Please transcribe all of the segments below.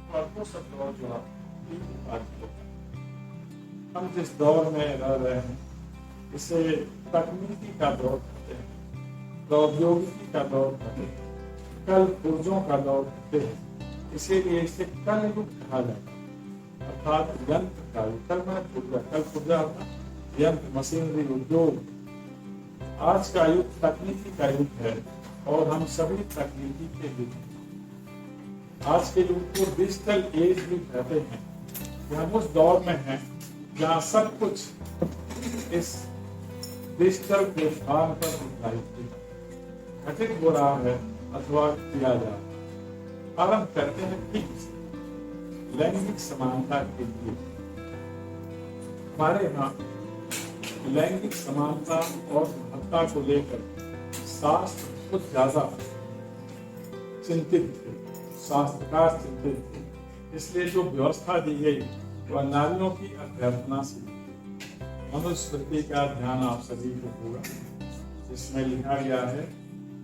और वो सब दौर जो आपकी होता है। हम जिस दौर में रह रहे हैं इसे तकनीकी का दौर कहते हैं, प्रौद्योगिकी का दौर कहते हैं, कल पुर्जों का दौर कहते हैं। इसीलिए इसे कल युग कहा जाता है, अर्थात यंत्र का युग। कल पुर्जा होगा यंत्र, मशीनरी, उद्योग। आज का युग तकनीकी का युग है और हम सभी तकनीकी के युग हैं। आज के युग को डिजिटल एज भी कहते हैं कि हम उस दौर में हैं जहाँ सब कुछ इस डिजिटल प्लेटफॉर्म पर घटित हो रहा है अथवा किया जा रहा है। आरंभ करते हैं ठीक से लैंगिक समानता के लिए। हमारे यहाँ लैंगिक समानता और महत्ता को लेकर शास्त्र कुछ ज्यादा चिंतित थे, शास्त्रकार चिंतित थे। इसलिए जो व्यवस्था दी गई वह नारियों की अभ्यर्थना से। मनुस्मृति का ध्यान आप सभी को होगा, जिसमें लिखा गया है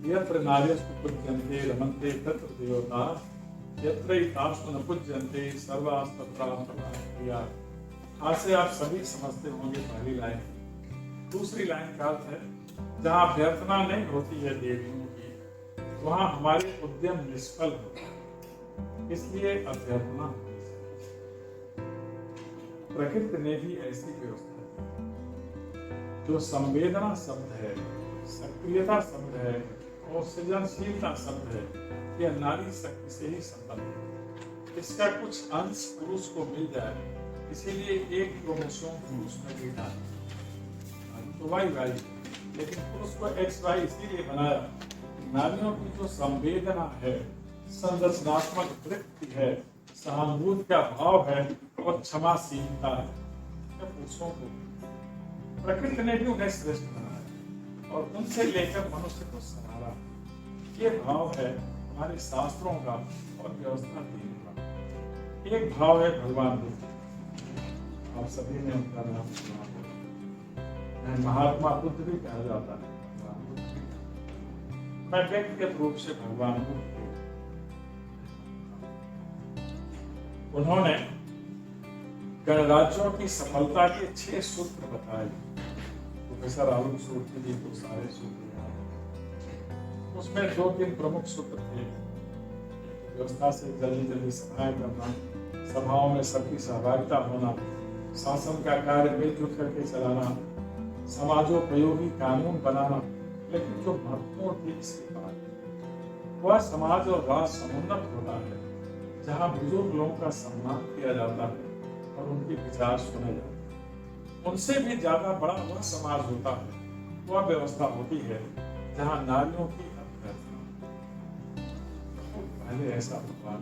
यत्र नार्यस्तु पूज्यन्ते रमन्ते तत्र देवताः, यत्र तास्तु न पूज्यन्ते सर्वास्तत्रास्तथा। आज से आप सभी समझते होंगे पहली लाइन। दूसरी लाइन का अर्थ है जहाँ अभ्यर्थना नहीं होती है देवियों की, वहाँ हमारे उद्यम निष्फल होते हैं। इसलिए अभ्यर्थना प्रकृति ने भी ऐसी व्यवस्था जो संवेदना शब्द है, सक्रियता शब्द है और सृजनशीलता शब्द है, यह नारी शक्ति से ही संबंध है। इसका कुछ अंश पुरुष को मिल जाए, इसीलिए एक क्रोमोसोम पुरुष में भी डाल तो वाई, लेकिन पुरुष को XY इसीलिए बनाया। नारियों की जो संवेदना है, संरचनात्मक वृत्ति है, सहानुभूति का भाव है और क्षमाशीलता है, पुरुषों को प्रकृति ने भी उन्हें श्रेष्ठ बनाया और उनसे लेकर मनुष्य को संभाला। ये भाव है हमारे शास्त्रों का और व्यवस्था देने का। एक भाव है भगवान बुद्ध, आप सभी ने उनका नाम सुना होगा, महात्मा बुद्ध भी कहा जाता है। मैं व्यक्तिगत रूप से भगवान बुद्ध, उन्होंने गणराज्यों की सफलता के 6 सूत्र बताए। प्रोफेसर राहुल सूत्र जी को सारे सूत्र याद। उसमें 2-3 प्रमुख सूत्र थे। व्यवस्था से जल्दी सभाएं करना, सभाओं में सबकी सहभागिता होना, शासन का कार्य मिलजुल करके चलाना, समाजोपयोगी कानून बनाना। लेकिन जो महत्वपूर्ण थी इसके बाद वह समाज और राष्ट्र समुन्नत होता है जहाँ बुजुर्ग लोगों का सम्मान किया जाता है और उनके विचार सुने जाते हैं। उनसे भी ज्यादा बड़ा वह समाज होता है, वह व्यवस्था होती है जहाँ नारियों की अभ्यर्थना। पहले ऐसा हुआ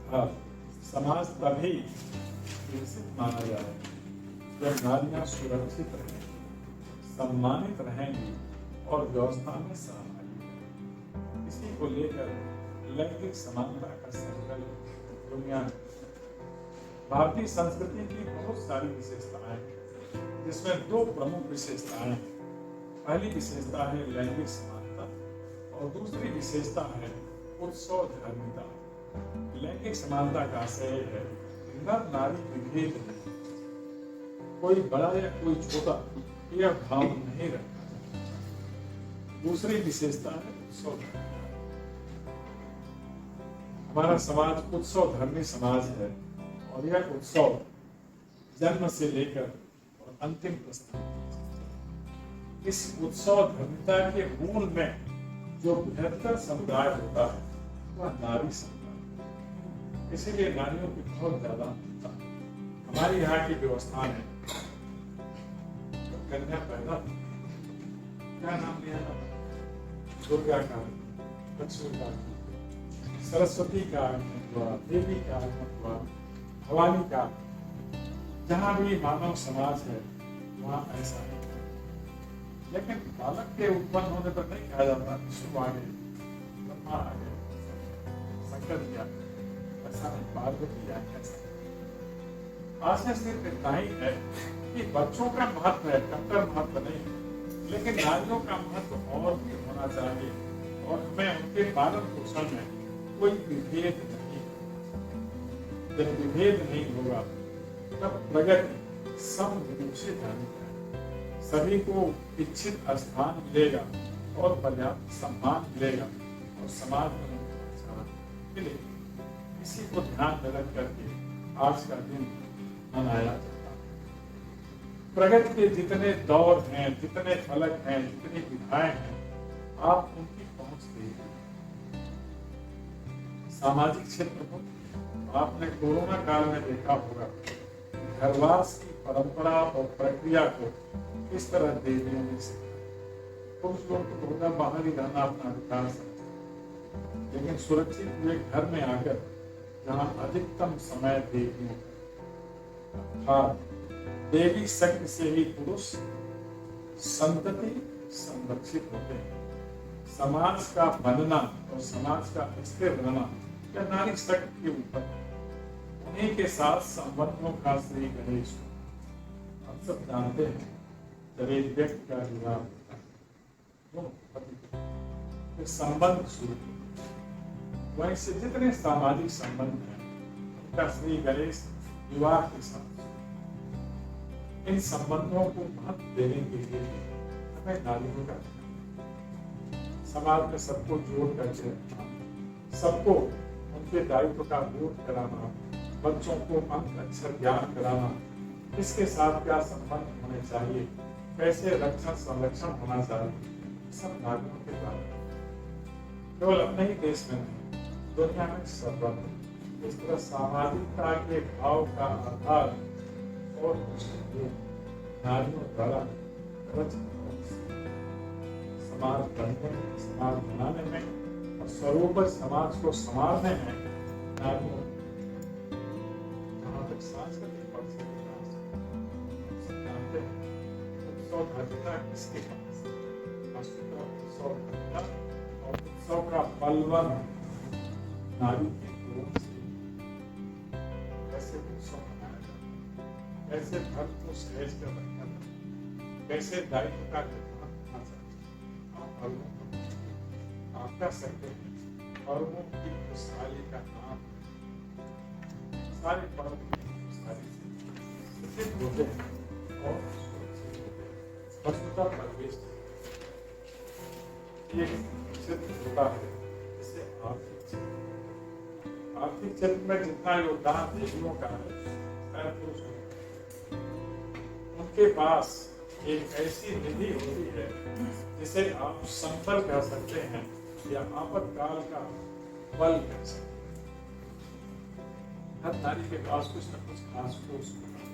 था, समाज तभी विकसित माना जाए जब नारियां सुरक्षित रहेंगी, सम्मानित रहेंगी और व्यवस्था में सहभागी रहेंगी। इसी को लेकर लैंगिक समानता का संकल्प दुनिया में। भारतीय संस्कृति की बहुत सारी विशेषताएं हैं, जिसमें 2 प्रमुख विशेषताएं हैं। पहली विशेषता है लैंगिक समानता और दूसरी विशेषता है उत्सव धर्मिता। लैंगिक समानता का आशय है नर नारी विभेद नहीं, कोई बड़ा या कोई छोटा यह भाव नहीं रखा जाता। दूसरी विशेषता है उत्सव धर्मिता। हमारा समाज उत्सव धर्मी समाज है और यह उत्सव जन्म से लेकर और अंतिम प्रस्ताव। इस उत्सव धर्मिता के मूल में जो बृहत्तर समुदाय होता है वह नारी समुदाय। इसीलिए नारियों की बहुत ज्यादा होता है। हमारी यहाँ की व्यवस्था में कन्या पैदा, क्या नाम लिया जाता? दुर्गा का, लक्ष्मी का, सरस्वती का आगमन हुआ, देवी का आगमन हुआ, भवानी का। जहाँ भी मानव समाज है वहाँ ऐसा है। लेकिन बालक के उत्पन्न होने पर नहीं कहा जाता विष्णु आ गए, ब्रह्मा आ गए, शंकर जी आ गए, ऐसा नहीं, पार्वती आ गए। आशय सिर्फ इतना ही है कि बच्चों का महत्व है, कट्टर महत्व नहीं, लेकिन नारियों का महत्व और भी होना चाहिए और हमें उनके पालन पोषण में कोई विभेद नहीं। जब विभेद नहीं होगा तब प्रगति सब रूप से जानी जाए, सभी को इच्छित स्थान मिलेगा और पर्याप्त सम्मान मिलेगा और समाज में मिलेगा। इसी को ध्यान में रख करके आज का दिन मनाया जाता है। प्रगति के जितने दौर हैं, जितने फलक हैं, जितनी विधाएं हैं, आप उनकी पहुंच देंगे। सामाजिक क्षेत्र को आपने कोरोना काल में देखा होगा, घरवास की परंपरा और प्रक्रिया को किस तरह देवियों ने सीखा। कुछ लोग तो होगा बाहर ही रहना अपना अधिकार समझते, लेकिन सुरक्षित हुए घर में आकर जहाँ अधिकतम समय देवियों अर्थात देवी शक्ति से ही पुरुष संतति संरक्षित होते हैं। समाज का बनना और समाज का स्थिर रहना या नारी शक्ति के ऊपर, उन्हीं के साथ संबंधों का श्री गणेश को हम सब जानते हैं। जब एक व्यक्ति का विवाह होता है, संबंध शुरू, वहीं से जितने सामाजिक संबंध हैं उनका श्री गणेश विवाह के साथ। इन संबंधों को महत्व देने के लिए हमें नारियों का समाज में सबको जोड़ करके रखना, सबको उनके दायित्व का बोध कराना, बच्चों को अंक अक्षर ज्ञान कराना, किसके साथ क्या संबंध होने चाहिए, कैसे रक्षण संरक्षण होना चाहिए, सब नारियों के द्वारा। केवल अपने ही देश में नहीं, दुनिया में सर्वत्र इस तरह सामाजिकता के भाव का आधार और नारियों द्वारा समाज बनने में, समाज बनाने में और स्वरूप समाज को संभालने में नारियों जहाँ तक सांस्कृतिक पक्ष के विकास जानते हैं उत्सव किसके पास उत्सव और उत्सव का बलवन नारी के गुण से कैसे उत्सव मनाया जाता है, कैसे धर्म को सहज कर रखा जाता है, कैसे दायित्व का निर्वहन करना चाहिए। आप कह सकते हैं पर्वों की खुशहाली का नाम, सारे पर्व की खुशहाली से होते हैं और वस्तुतः परिवेश एक क्षेत्र होता है जिसे आर्थिक क्षेत्र में जितना योगदान देवियों का है, उनके पास एक ऐसी निधि होती है जिसे आप संपल कह सकते हैं या आपातकाल का बल कह सकते हैं। हर नारी के पास कुछ न कुछ खास कोष होता है।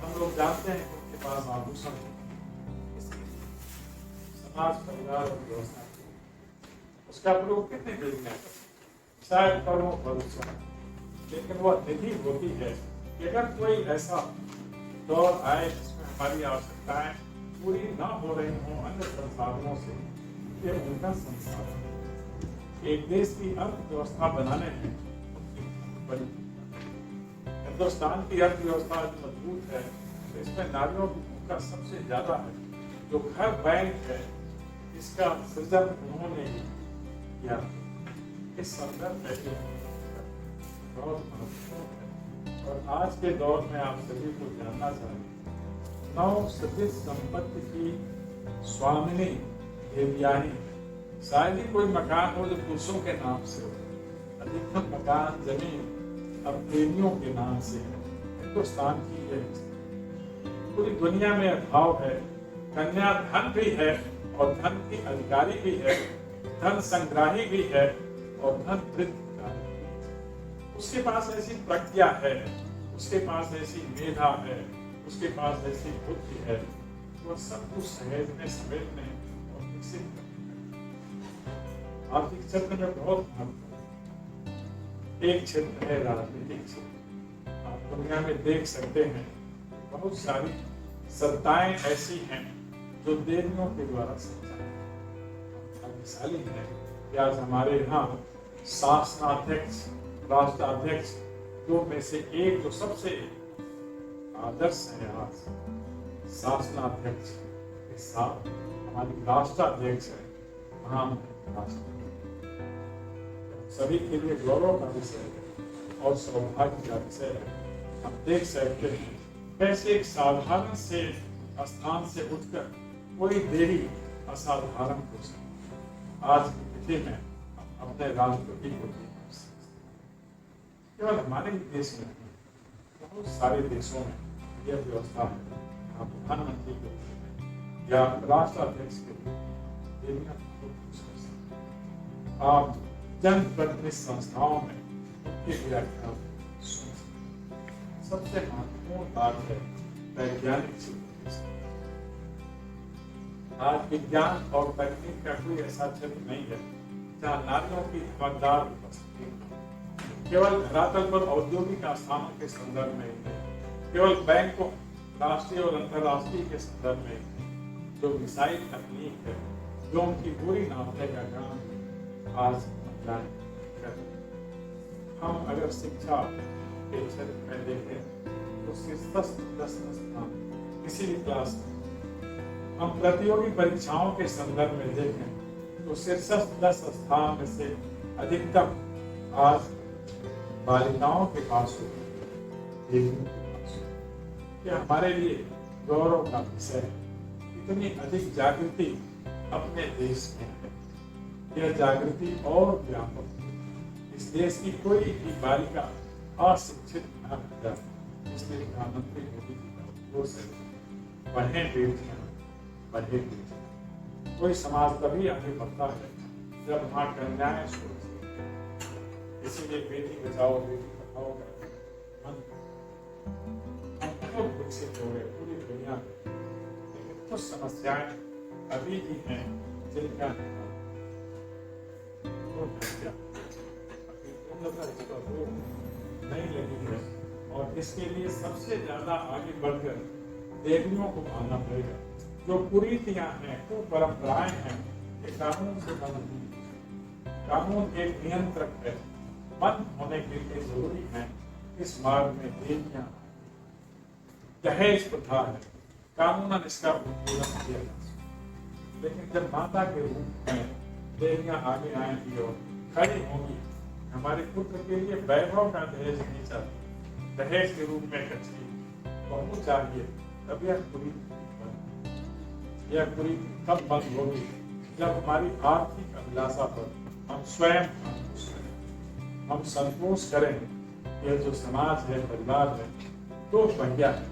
हम लोग जानते हैं कि उनके पास आभूषण है, समाज परिवार और व्यवस्था उसका प्रयोग कितने देना है, शायद करोड़ों भविष्य, लेकिन वह निधि होती है कि अगर कोई ऐसा दौर आए जिसमें हमारी आवश्यकताएं पूरी न हो रही हों अन्य संसाधनों से, ये उनका संसाधन एक देश की अर्थव्यवस्था बनाने में बड़ी। हिंदुस्तान की अर्थव्यवस्था मजबूत है तो इसमें नारियों की भूमिका सबसे ज्यादा है। जो घर बैंक है इसका सृजन उन्होंने ही किया। इस संदर्भ में बहुत महत्वपूर्ण है और आज के दौर में आप सभी को जानना चाहिए, नव सृजित संपत्ति की स्वामिनी देवयानी, शायद ही कोई मकान हो जो पुरुषों के नाम से हो, अधिकतम मकान जमीन अब प्रेमियों के नाम से है। हिंदुस्तान की यह पूरी दुनिया में अभाव है। कन्या धन भी है और धन की अधिकारी भी है, धन संग्राही भी है और धन वृद्धिकारी भी है। उसके पास ऐसी प्रज्ञा है, उसके पास ऐसी मेधा है, उसके पास ऐसी बुद्धि है, वो सब कुछ सहेजने समेटने और विकसित करने। आर्थिक क्षेत्र में बहुत महत्व है। एक क्षेत्र है राजनीतिक क्षेत्र। आप दुनिया में देख सकते हैं बहुत सारी सत्ताएं ऐसी हैं जो देवियों के द्वारा संचालित है। कि आज हमारे यहाँ शासनाध्यक्ष, राष्ट्राध्यक्ष दो में से एक जो सबसे आदर्श है आज शासनाध्यक्ष के साथ हमारी राष्ट्राध्यक्ष है, महान राष्ट्रपति। सभी के लिए गौरव का विषय है और सौभाग्य का विषय है। हम देख सकते हैं कैसे एक साधारण से स्थान से उठकर कोई देवी असाधारण हो सकती। आज की तिथि में हम अपने राष्ट्रपति को केवल हमारे ही देश में नहीं, बहुत सारे देशों में यह व्यवस्था है। आप प्रधानमंत्री को या राष्ट्राध्यक्ष के देवियां को पूछ सकते हैं। आप जनप्रतिनिधि संस्थाओं में उनके व्याख्यान सुन सकते हैं। सबसे महत्वपूर्ण बात है वैज्ञानिक क्षेत्र। आज विज्ञान और तकनीक का कोई ऐसा क्षेत्र नहीं है जहाँ नारियों की धमाकेदार उपस्थिति हो। केवल धरातल पर औद्योगिक स्थानों के संदर्भ में ही नहीं, केवल बैंकों, राष्ट्रीय और अंतर्राष्ट्रीय के संदर्भ में ही, जो मिसाइल तकनीक है, जो उनकी पूरी नापने का काम आज महिलाएं कर रही हैं। हम अगर शिक्षा के क्षेत्र में देखें तो शीर्ष 10 स्थान किसी भी क्लास में, हम प्रतियोगी परीक्षाओं के संदर्भ में देखें तो शीर्ष 10 स्थान में से अधिकतम आज बालिकाओं के पास होती है। यह हमारे लिए गौरव का विषय है। इतनी अधिक जागृति अपने देश में है। यह जागृति और व्यापक है। इस देश की कोई भी बालिका अशिक्षित न रह जाए, इसलिए प्रधानमंत्री मोदी जी का उद्घोष है, पढ़ें बेटियां, बढ़े। कोई समाज तभी आगे बढ़ता है जब वहाँ कन्याएं सुरक्षित हैं। इसीलिए बेटी बचाओ बेटी पढ़ाओ का मंत्र बहुत विकसित हो गए पूरी दुनिया में। लेकिन कुछ समस्याएं अभी भी हैं जिनका नहीं लगी है, और इसके लिए सबसे ज्यादा आगे बढ़कर देवियों को मानना पड़ेगा। जो कुरीतियां हैं, कुपरंपराएं हैं, ये कानून से बंद नहीं। कानून एक नियंत्रक है, बंद होने के लिए जरूरी है इस मार्ग में देवियां। दहेज प्रथा है, कानूनन इसका उल्लंघन किया जा सकता, लेकिन जब माता के रूप में देवियां आगे आएंगी और खड़ी होंगी, हमारे पुत्र के लिए वैभव का दहेज नहीं चाहिए, दहेज के रूप में अच्छी बहू चाहिए, तब यह कुरीति तब बंद होगी जब हमारी आर्थिक अभिलाषा पर हम स्वयं हम संतोष करें। यह जो समाज है, परिवार है, दो पहिया है,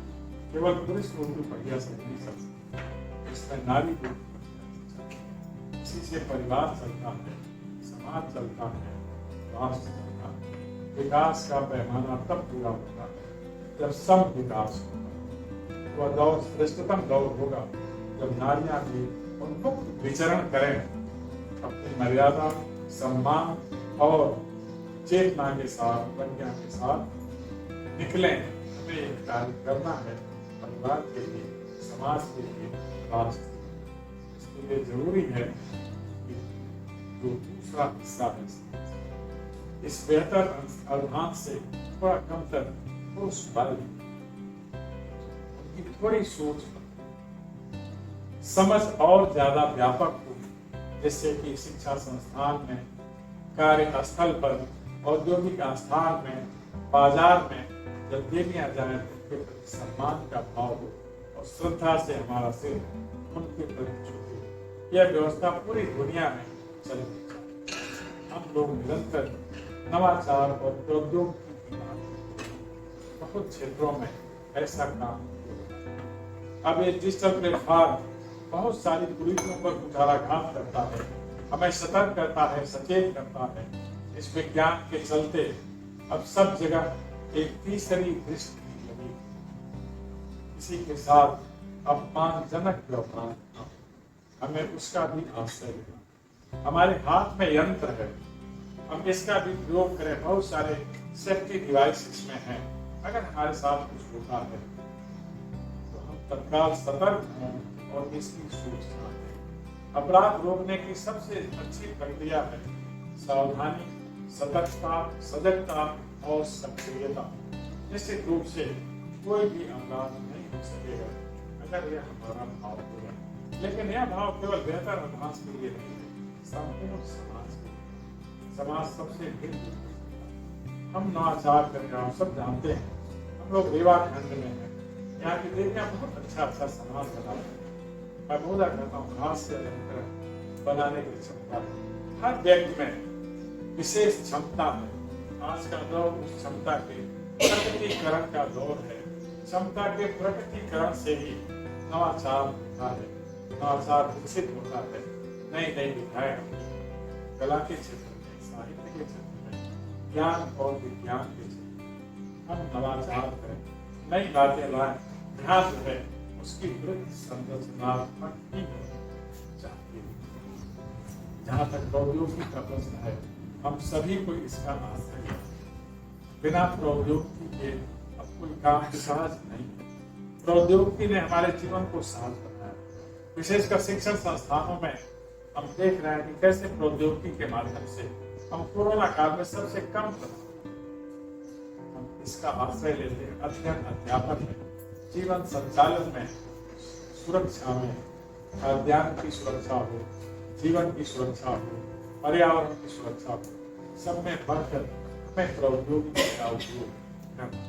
केवल पुरुष रूपी पहिया से नहीं चल सकता, इसमें नारी रूपी, इसी से परिवार चलता है, समाज चलता है, राष्ट्र चलता है। विकास का पैमाना तब पूरा होता है जब सम विकास होगा। वह दौर श्रेष्ठतम दौर होगा जब नारियां भी उन्मुक्त विचरण करें, अपनी मर्यादा, सम्मान और चेतना के साथ, प्रज्ञा के साथ निकलें। हमें एक कार्य करना है परिवार के लिए, समाज के लिए, राष्ट्र के लिए। इसके लिए जरूरी है कि जो दूसरा हिस्सा है इस बेहतर अर्थान से थोड़ा कमतर उस बल उनकी थोड़ी सोच समझ और ज्यादा व्यापक हो, जिससे कि शिक्षा संस्थान में, कार्यस्थल पर, औद्योगिक स्थान में, बाजार में जब देवियां जाएं तो उनके प्रति सम्मान का भाव हो और श्रद्धा से हमारा सिर उनके प्रति झुके। यह व्यवस्था पूरी दुनिया में चलनी चाहिए। हम लोग निरंतर नवाचार और प्रौद्योगिकी की बात, बहुत क्षेत्रों में ऐसा काम। अब ये डिजिटल प्लेटफॉर्म बहुत सारी कुरीतियों पर कुठाराघात करता है, हमें सतर्क करता है, सचेत करता है। इस विज्ञान के चलते अब सब जगह एक तीसरी दृष्टि लगी, इसी के साथ अपमानजनक व्यवहार, हमें उसका भी आश्रय लेना। हमारे हाथ में यंत्र है, हम इसका भी प्रयोग करें। बहुत सारे सेफ्टी डिवाइस इसमें हैं। अगर हमारे साथ कुछ होता है तो हम तत्काल सतर्क हों और इसकी सूचना दें। अपराध रोकने की सबसे अच्छी प्रक्रिया है सावधानी, सतर्कता, सजगता और सक्रियता। निश्चित रूप से कोई भी अपराध नहीं हो सकेगा अगर यह हमारा भाव होगा। लेकिन यह भाव केवल बेहतर अभ्यास के लिए नहीं है, संपूर्ण समाज के लिए। समाज सबसे भिन्न हम नवाचार करके आप सब जानते हैं, हम लोग रेवा खंड में हैं, यहाँ की देवियाँ बहुत अच्छा समाज बनाते हैं। मैं बोला करता हूँ, घास से अलंकृत बनाने की क्षमता हर व्यक्ति में विशेष क्षमता है। आज का दौर उस क्षमता के प्रकटीकरण का दौर है। क्षमता के प्रकटीकरण से ही नवाचार होता है, नवाचार विकसित होता है, नई नई विधाएं कला के क्षेत्र में, साहित्य के क्षेत्र में, ज्ञान और विज्ञान के क्षेत्र में हम नवाचार करें, नई बातें लाएं, ध्यान रहे उसकी वृद्धि संरचनात्मक ही होनी चाहिए। जहाँ तक प्रौद्योगिकी का प्रश्न है, हम सभी को इसका आश्रय है। बिना प्रौद्योगिकी के अब कोई काम सहज नहीं है। प्रौद्योगिकी ने हमारे जीवन को सहज बनाया। विशेषकर शिक्षण संस्थानों में हम देख रहे हैं कि कैसे प्रौद्योगिकी के माध्यम से हम कोरोना काल में सबसे कम हम इसका आश्रय लेते हैं। अध्ययन अध्यापन में, जीवन संचालन में, सुरक्षा में, खाद्यान्न की सुरक्षा हो, जीवन की सुरक्षा हो, पर्यावरण की सुरक्षा हो, सब में बढ़कर हमें प्रौद्योगिकी का उपयोग करना।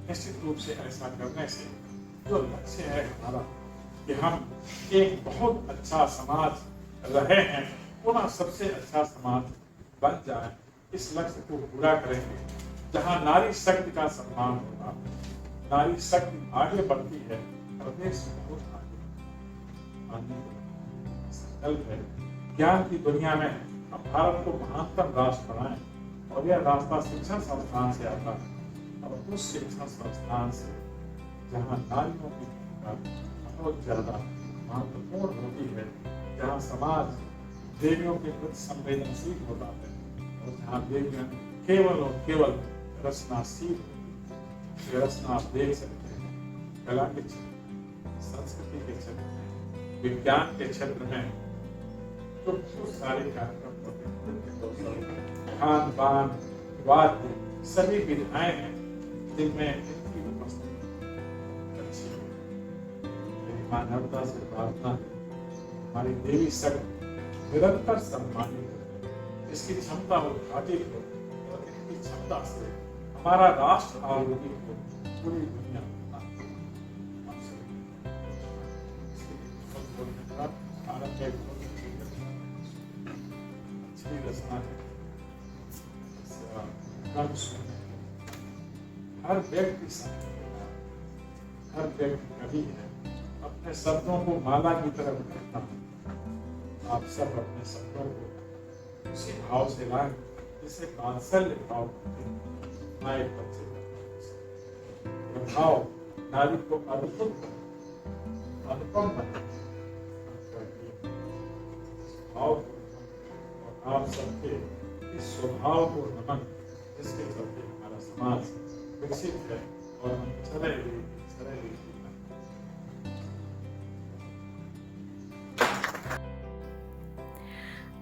निश्चित रूप से ऐसा करने से जो लक्ष्य है हमारा कि हम एक बहुत अच्छा समाज रहे हैं, पुनः सबसे अच्छा समाज बन जाए, इस लक्ष्य को पूरा करेंगे। जहाँ नारी शक्ति का सम्मान होगा, नारी शक्ति आगे बढ़ती है, प्रदेश बहुत आगे संकल्प है। ज्ञान की दुनिया में हम भारत को महानतम राष्ट्र बनाएं, और यह रास्ता शिक्षण संस्थान से आता है। और उस शिक्षण संस्थान से जहाँ नारियों की भूमिका बहुत ज्यादा महत्वपूर्ण होती है, जहाँ समाज देवियों के प्रति संवेदनशील होता है, और जहाँ देवियां केवल और केवल रचनाशील होती है। रचना आप देख सकते हैं, कला के क्षेत्र, संस्कृति के क्षेत्र में, विज्ञान के क्षेत्र में तो बहुत सारे कार्यक्रम होते हैं। खान पान, वाद्य, सभी विधाएं हैं जिनमें इनकी उपस्थिति अच्छी है। मानवता से प्रार्थना है हमारी देवी शक्ति निरंतर सम्मानित हो, इसकी क्षमता उद्घाटित हो, और इसकी क्षमता से हमारा राष्ट्र आलोकित हो, पूरी दुनिया भारत में अच्छी रचना है। हर व्यक्ति कवि है, अपने शब्दों को माला की तरह कहता है। आप सब अपने शब्दों को उसी भाव से लाएं जिसे वात्सल्य भाव माए बच्चे का भाव नारी को अद्भुत अनुपम बनाए। और आप सबके इस स्वभाव को नमन, जिसके चलते हमारा समाज विकसित है और हम चले हुए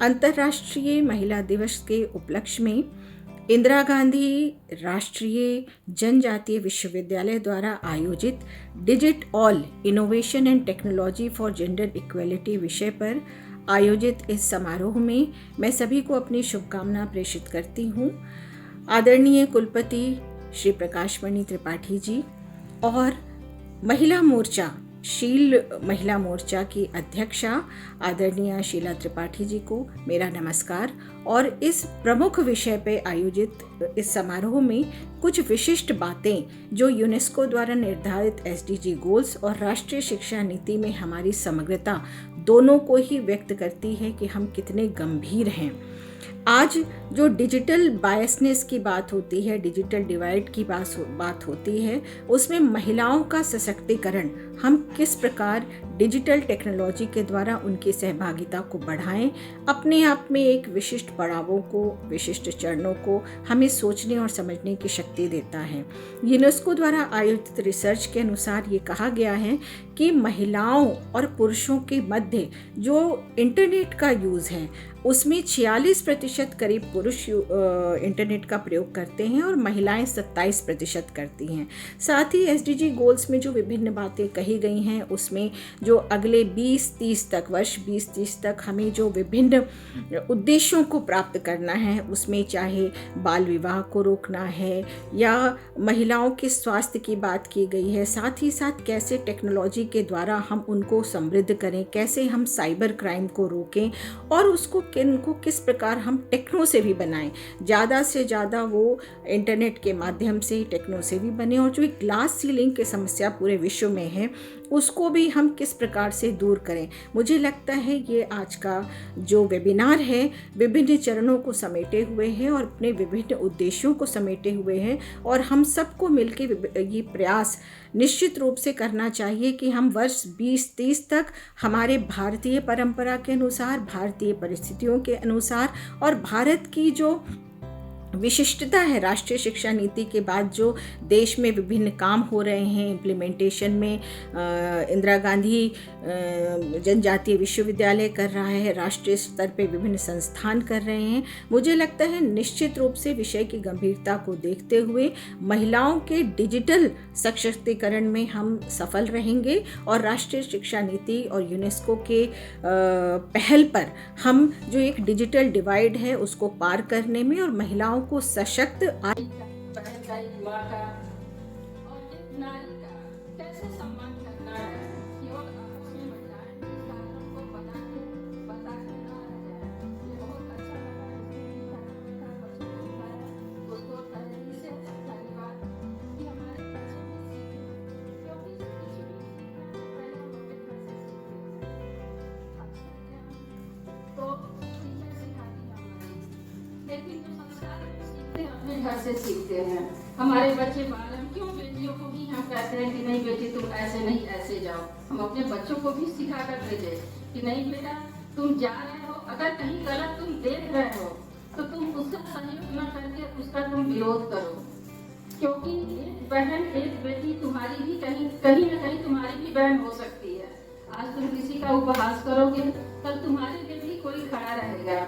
अंतर्राष्ट्रीय महिला दिवस के उपलक्ष्य में इंदिरा गांधी राष्ट्रीय जनजातीय विश्वविद्यालय द्वारा आयोजित digit all innovation and technology for gender equality विषय पर आयोजित इस समारोह में मैं सभी को अपनी शुभकामना प्रेषित करती हूँ। आदरणीय कुलपति श्री प्रकाश मणि त्रिपाठी जी और महिला मोर्चा शील महिला मोर्चा की अध्यक्षा आदरणीय शीला त्रिपाठी जी को मेरा नमस्कार। और इस प्रमुख विषय पे आयोजित इस समारोह में कुछ विशिष्ट बातें जो यूनेस्को द्वारा निर्धारित एसडीजी गोल्स और राष्ट्रीय शिक्षा नीति में हमारी समग्रता दोनों को ही व्यक्त करती है कि हम कितने गंभीर हैं। आज जो डिजिटल बायसनेस की बात होती है, डिजिटल डिवाइड की बात होती है, उसमें महिलाओं का सशक्तिकरण हम किस प्रकार डिजिटल टेक्नोलॉजी के द्वारा उनकी सहभागिता को बढ़ाएं, अपने आप में एक विशिष्ट पड़ावों को, विशिष्ट चरणों को हमें सोचने और समझने की शक्ति देता है। यूनेस्को द्वारा आयोजित रिसर्च के अनुसार ये कहा गया है कि महिलाओं और पुरुषों के मध्य जो इंटरनेट का यूज़ है उसमें 46% करीब पुरुष इंटरनेट का प्रयोग करते हैं और महिलाएं 27% करती हैं। साथ ही SDG गोल्स में जो विभिन्न बातें कही गई हैं उसमें जो अगले 20-30 तक, वर्ष 20-30 तक हमें जो विभिन्न उद्देश्यों को प्राप्त करना है, उसमें चाहे बाल विवाह को रोकना है या महिलाओं के स्वास्थ्य की बात की गई है, साथ ही साथ कैसे टेक्नोलॉजी के द्वारा हम उनको समृद्ध करें, कैसे हम साइबर क्राइम को रोकें और उसको किस प्रकार हम टेक्नो से भी बनाएं, ज़्यादा से ज़्यादा वो इंटरनेट के माध्यम से टेक्नो से भी बने और जो एक ग्लास सीलिंग की समस्या पूरे विश्व में है उसको भी हम किस प्रकार से दूर करें। मुझे लगता है ये आज का जो वेबिनार है विभिन्न चरणों को समेटे हुए है और अपने विभिन्न उद्देश्यों को समेटे हुए हैं और हम सबको मिलकर ये प्रयास निश्चित रूप से करना चाहिए कि हम वर्ष 2030 तक हमारे भारतीय परंपरा के अनुसार, भारतीय परिस्थितियों के अनुसार और भारत की जो विशिष्टता है राष्ट्रीय शिक्षा नीति के बाद जो देश में विभिन्न काम हो रहे हैं इम्प्लीमेंटेशन में, इंदिरा गांधी जनजातीय विश्वविद्यालय कर रहा है, राष्ट्रीय स्तर पे विभिन्न संस्थान कर रहे हैं। मुझे लगता है निश्चित रूप से विषय की गंभीरता को देखते हुए महिलाओं के डिजिटल सशक्तिकरण में हम सफल रहेंगे और राष्ट्रीय शिक्षा नीति और यूनेस्को के पहल पर हम जो एक डिजिटल डिवाइड है उसको पार करने में और महिलाओं को सशक्त बहन का, माँ का और एक नारी का कैसे सम्मान करना है। केवल आपस में महिलाएं इस कार्यक्रम को बता के ना रह जाए। ये बहुत अच्छा लगा उसको तहरीर से धन्यवाद कि हमारे बच्चे भी सीखें, क्योंकि कुछ भी पहले हम अपने घर से सीखते हैं। अच्छा क्या तो टीचर सिखाती है हमारी, लेकिन जो संस्कार अपने घर से सीखते हैं। हमारे बच्चे बालम क्यों बेटियों को भी हम कहते हैं कि नहीं बेटी तुम ऐसे नहीं ऐसे जाओ, हम अपने बच्चों को भी सिखा कर भेजे कि नहीं बेटा तुम जा रहे हो, अगर कहीं गलत तुम देख रहे हो तो तुम उसका सहयोग न करके उसका तुम विरोध करो, क्योंकि एक बहन एक बेटी तुम्हारी भी कहीं न कहीं तुम्हारी भी बहन हो सकती है। आज तुम किसी का उपहास करोगे कल तुम्हारे लिए भी कोई खड़ा रहेगा।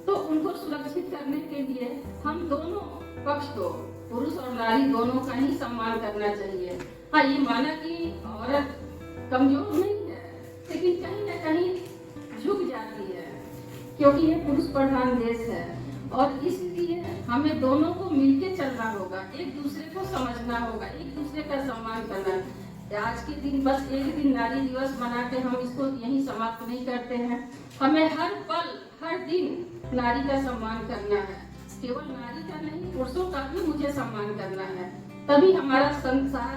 तो उनको सुरक्षित करने के लिए हम दोनों पक्ष को, पुरुष और नारी दोनों का ही सम्मान करना चाहिए। हाँ, ये माना कि औरत कमजोर नहीं है, लेकिन कहीं न कहीं झुक जाती है, क्योंकि ये पुरुष प्रधान देश है और इसलिए हमें दोनों को मिलके चलना होगा, एक दूसरे को समझना होगा, एक दूसरे का सम्मान करना। आज के दिन बस एक दिन नारी दिवस मना के हम इसको यहीं समाप्त नहीं करते हैं। हमें हर पल हर दिन नारी का सम्मान करना है, केवल नारी का नहीं पुरुषों का भी मुझे सम्मान करना है। तभी हमारा संसार,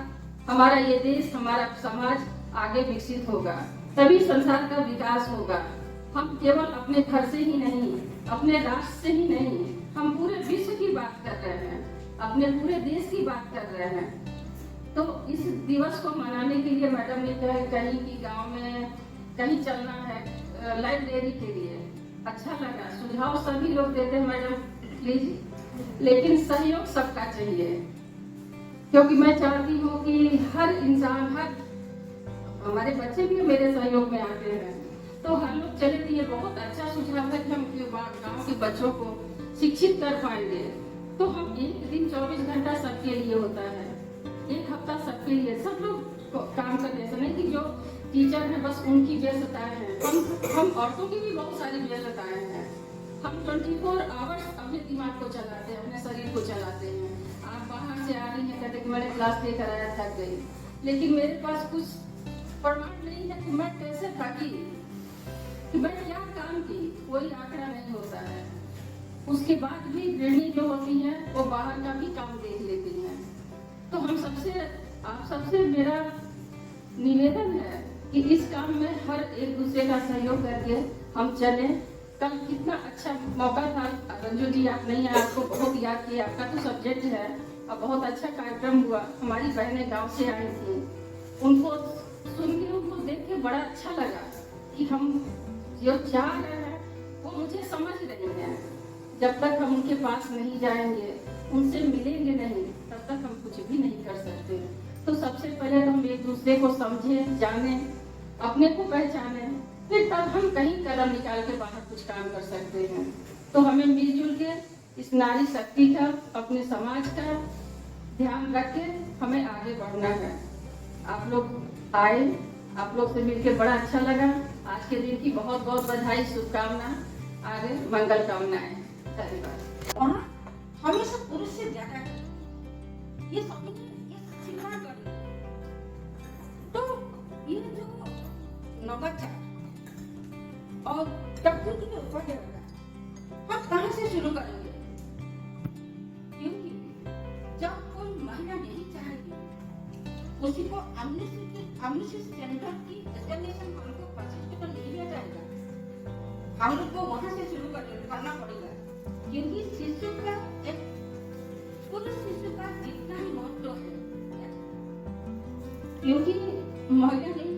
हमारा ये देश, हमारा समाज आगे विकसित होगा, तभी संसार का विकास होगा। हम केवल अपने घर से ही नहीं, अपने राष्ट्र से ही नहीं, हम पूरे विश्व की बात कर रहे हैं, अपने पूरे देश की बात कर रहे हैं। तो इस दिवस को मनाने के लिए मैडम ने कहीं कि गांव में कहीं चलना है लाइब्रेरी के लिए, अच्छा लगा। सुझाव सभी लोग देते हैं मैडम प्लीज, लेकिन सहयोग सबका चाहिए, क्योंकि मैं चाहती हूँ कि हर इंसान, हर हमारे बच्चे भी मेरे सहयोग में आते हैं, तो हर लोग चले तो ये बहुत अच्छा सुझाव है कि हम गाँव के बच्चों को शिक्षित कर पाएंगे। तो हम एक दिन 24 घंटा सबके लिए होता है, एक हफ्ता सबके लिए, सब लोग काम करते हैं, नहीं कि जो टीचर है बस उनकी व्यस्तताएं हैं, हम औरतों की भी बहुत सारी व्यस्तताएं हैं। हम 24 आवर्स अपने दिमाग को चलाते हैं, अपने शरीर को चलाते हैं। आप बाहर से आ रही हैं, कहते कि मैंने क्लास लेकर आया, थक गई, लेकिन मेरे पास कुछ प्रमाण नहीं है कि मैं कैसे थकी, कि मैं क्या काम की, कोई आंकड़ा नहीं होता है। उसके बाद भी गृहिणी जो होती है वो बाहर का भी काम देख लेती है। तो हम सबसे, आप सबसे मेरा निवेदन है कि इस काम में हर एक दूसरे का सहयोग करके हम चले। कल कितना अच्छा मौका था, रंजू जी आप नहीं, आपको बहुत याद किया, आपका तो सब्जेक्ट है, और बहुत अच्छा कार्यक्रम हुआ। हमारी बहनें गांव से आई थी, उनको सुन के, उनको देख के बड़ा अच्छा लगा कि हम जो चाह रहे हैं वो मुझे समझ रही हैं। जब तक हम उनके पास नहीं जाएंगे, उनसे मिलेंगे नहीं, तब तक हम कुछ भी नहीं कर सकते। तो सबसे पहले तो हम एक दूसरे को समझें, जानें, अपने को पहचानें, फिर तब हम कहीं कदम निकाल के बाहर कुछ काम कर सकते हैं। तो हमें मिलजुल के इस नारी शक्ति का, अपने समाज का ध्यान रख के हमें आगे बढ़ना है। आप लोग आए, आप लोग से मिलकर बड़ा अच्छा लगा। आज के दिन की बहुत बहुत बधाई, शुभकामना, आगे मंगल कामनाएं। धन्यवाद। वहाँ हमेशा पुरुष से ज्यादा ये स्वीकार करें। तो ये जो नवाचार और तकनीकी के ऊपर होगा, हम कहाँ से शुरू करेंगे? क्योंकि जब कोई महिला नहीं चाहेगी, उसी को एमनेस्टी सेंटर की एस्टिमेशन हमको 25% नहीं दिया जाएगा। हम लोग को वहाँ से शुरू करना पड़ेगा, क्योंकि शिशु का एक पुरुष शिशु का जितना ही महत्व है, क्योंकि महिला नहीं